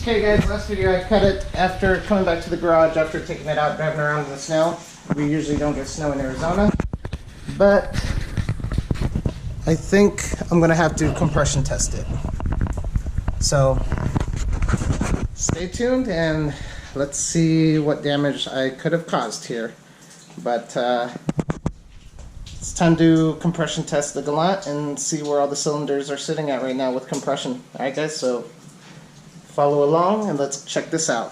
Okay guys, last video I cut it after coming back to the garage after taking it out, driving around in the snow. We usually don't get snow in Arizona, but I think I'm gonna have to compression test it. So stay tuned and let's see what damage I could have caused here. But it's time to compression test the Galant and see where all the cylinders are sitting at right now with compression. Alright guys, so follow along and let's check this out.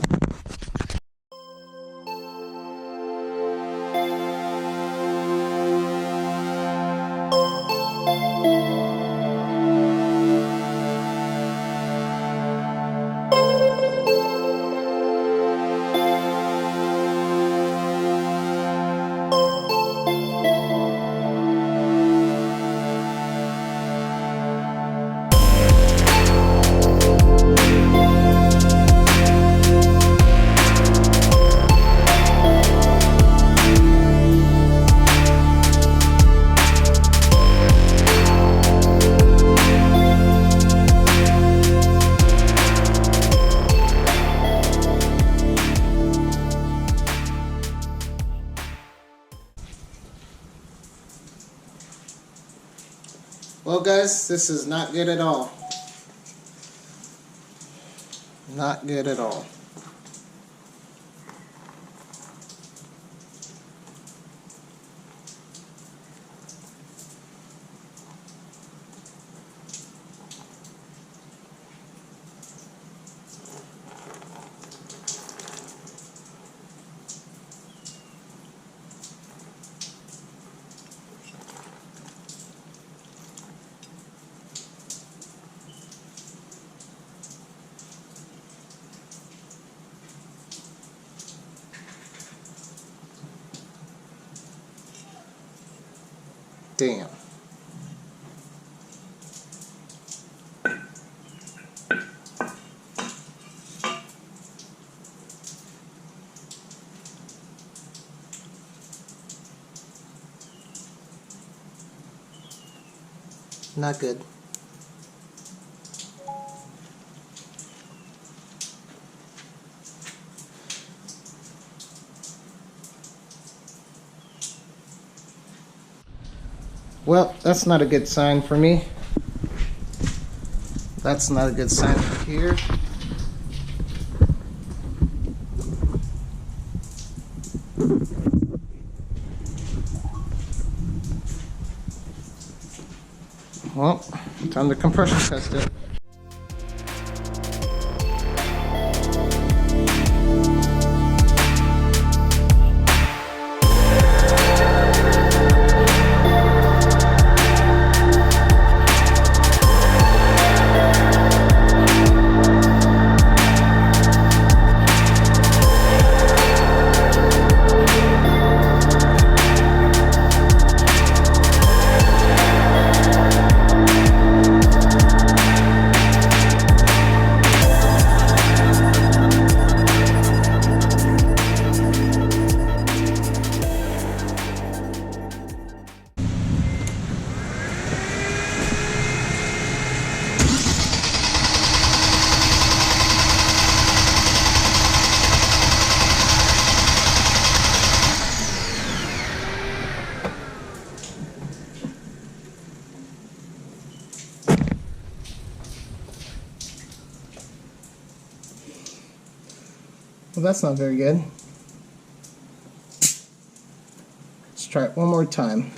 Well guys, this is not good at all. Not good at all. Damn. Not good. Well, that's not a good sign for me. That's not a good sign for here. Well, time to compression test it. Well, that's not very good. Let's try it one more time.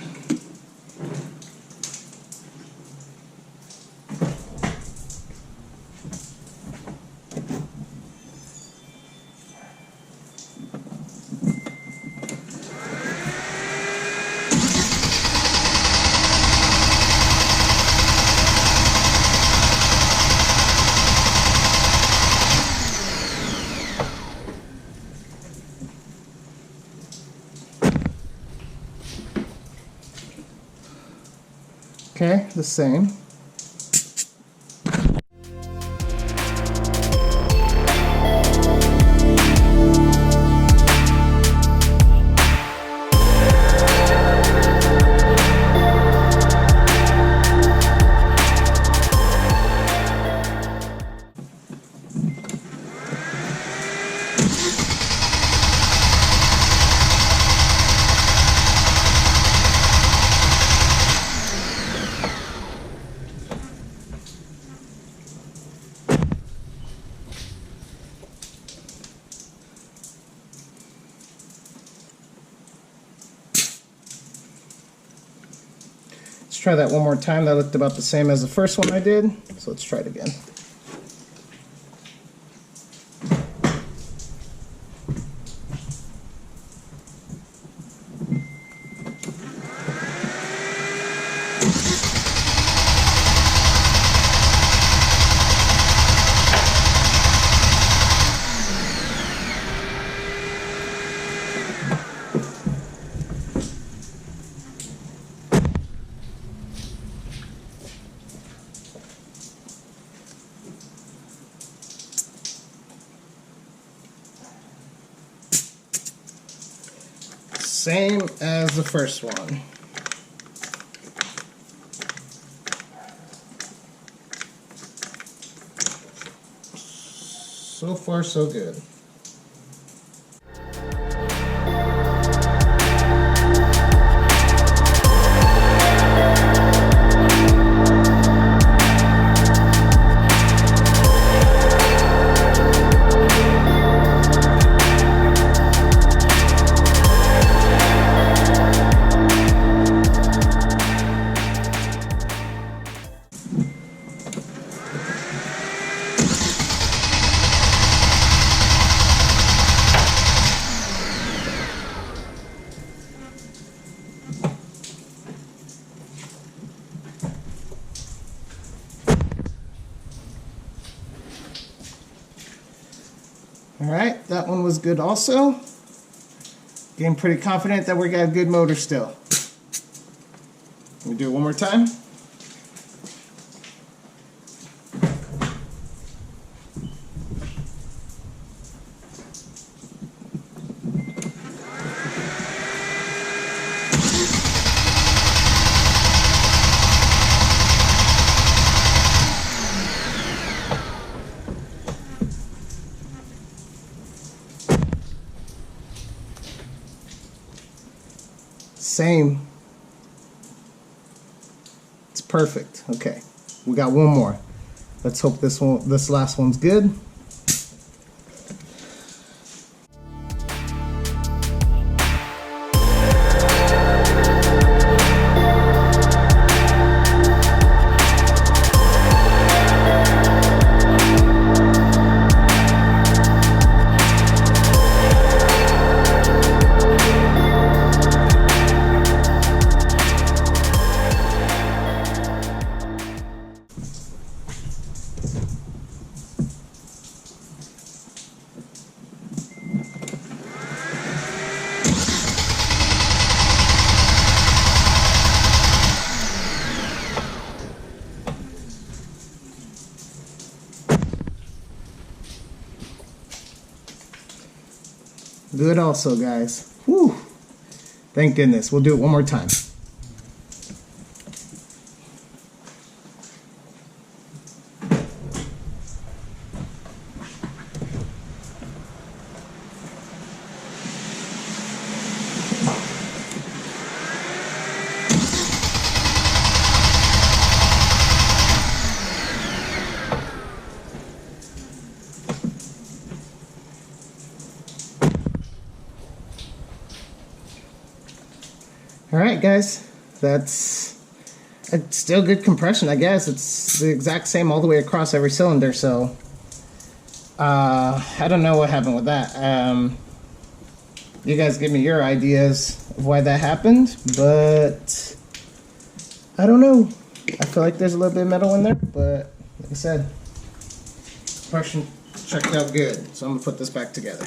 Okay, the same. try that one more time. That looked about the same as the first one I did, so let's try it again. Same as the first one. So far, so good. Alright, that one was good also. Getting pretty confident that we got a good motor still. Let me do it one more time. Same. It's perfect. Okay, we got one more. Let's hope this last one's good. Good also, guys. Whew. Thank goodness. We'll do it one more time. Alright guys, that's still good compression, I guess. It's the exact same all the way across every cylinder, so I don't know what happened with that. You guys give me your ideas of why that happened, but I don't know. I feel like there's a little bit of metal in there, but like I said, compression checked out good, so I'm gonna put this back together.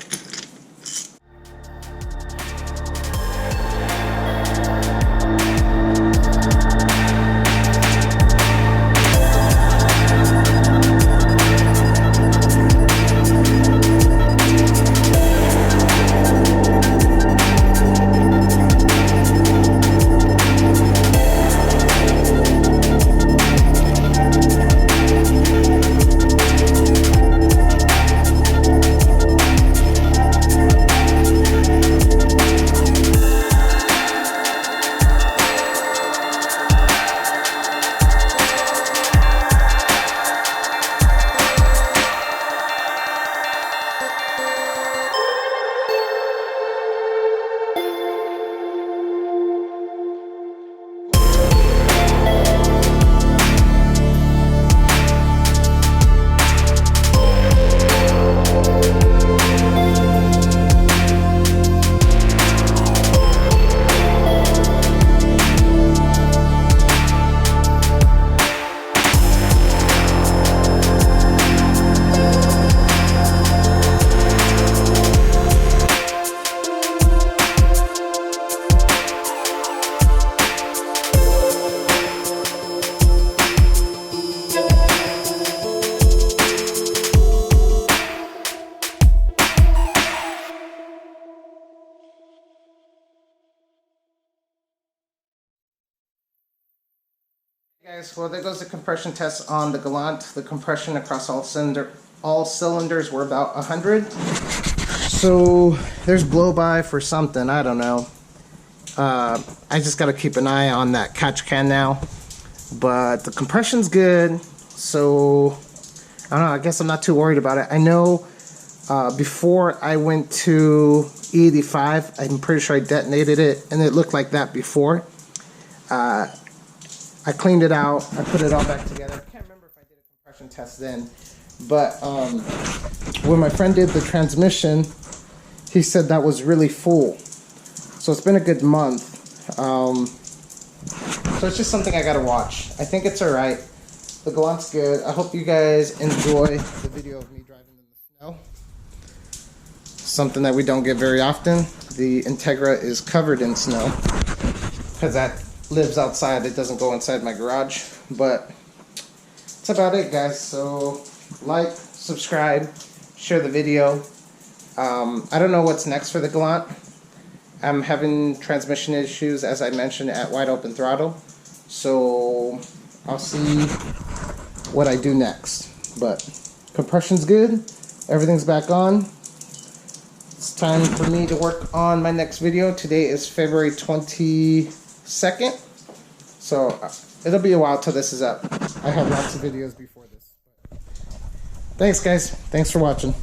Guys, well, there goes the compression test on the Galant. The compression across all cylinders were about 100. So there's blow by for something, I don't know. I just gotta keep an eye on that catch can now. But the compression's good, so I don't know, I guess I'm not too worried about it. I know before I went to E85, I'm pretty sure I detonated it and it looked like that before. I cleaned it out, I put it all back together. I can't remember if I did a compression test then, but when my friend did the transmission, he said that was really full. So it's been a good month. So it's just something I gotta watch. I think it's alright. The Galant's good. I hope you guys enjoy the video of me driving in the snow. Something that we don't get very often. The Integra is covered in snow because that lives outside. It doesn't go inside my garage. But that's about it, guys. So like, subscribe, share the video. I don't know what's next for the Galant. I'm having transmission issues, as I mentioned, at wide open throttle. So I'll see what I do next. But compression's good. Everything's back on. It's time for me to work on my next video. Today is February 22nd. So it'll be a while till this is up. I have lots of videos before this. Thanks, guys. Thanks for watching.